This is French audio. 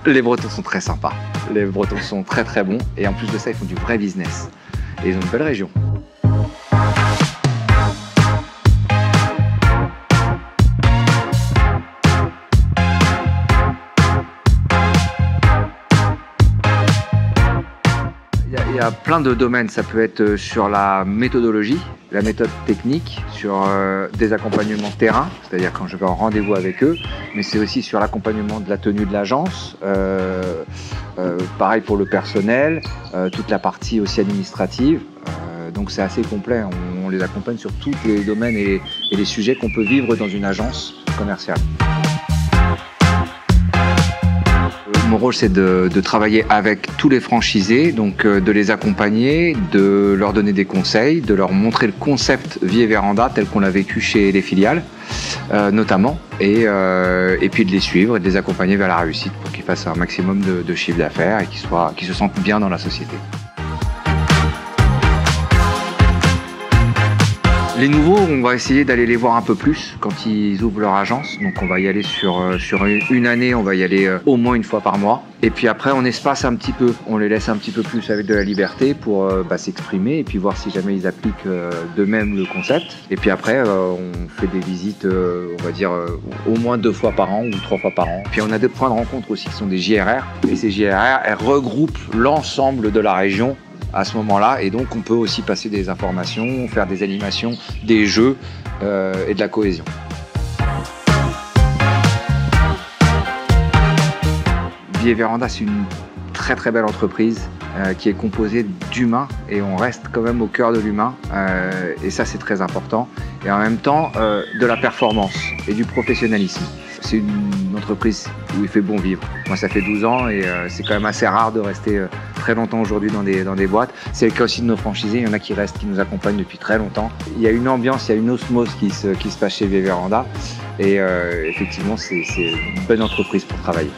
Les Bretons sont très sympas. Les Bretons sont très très bons et en plus de ça, ils font du vrai business. Et ils ont une belle région. Il y a plein de domaines, ça peut être sur la méthodologie, la méthode technique, sur des accompagnements terrain, c'est-à-dire quand je vais en rendez-vous avec eux, mais c'est aussi sur l'accompagnement de la tenue de l'agence, pareil pour le personnel, toute la partie aussi administrative, donc c'est assez complet, on les accompagne sur tous les domaines et les sujets qu'on peut vivre dans une agence commerciale. Mon rôle, c'est de travailler avec tous les franchisés, donc de les accompagner, de leur donner des conseils, de leur montrer le concept Vie et Véranda tel qu'on l'a vécu chez les filiales, notamment, et puis de les suivre et de les accompagner vers la réussite pour qu'ils fassent un maximum de chiffre d'affaires et qu'ils se sentent bien dans la société. Les nouveaux, on va essayer d'aller les voir un peu plus quand ils ouvrent leur agence. Donc on va y aller sur une année, on va y aller au moins une fois par mois. Et puis après, on espace un petit peu, on les laisse un petit peu plus avec de la liberté pour s'exprimer et puis voir si jamais ils appliquent d'eux-mêmes le concept. Et puis après, on fait des visites, on va dire, au moins 2 fois par an ou 3 fois par an. Puis on a des points de rencontre aussi qui sont des JRR. Et ces JRR, elles regroupent l'ensemble de la région à ce moment-là, et donc on peut aussi passer des informations, faire des animations, des jeux et de la cohésion. Vie et Véranda, c'est une très très belle entreprise qui est composée d'humains et on reste quand même au cœur de l'humain et ça c'est très important, et en même temps de la performance et du professionnalisme. C'est une entreprise où il fait bon vivre. Moi ça fait 12 ans et c'est quand même assez rare de rester très longtemps aujourd'hui dans des boîtes. C'est le cas aussi de nos franchisés, il y en a qui restent, qui nous accompagnent depuis très longtemps. Il y a une ambiance, il y a une osmose qui se passe chez Vie et Véranda et effectivement c'est une bonne entreprise pour travailler.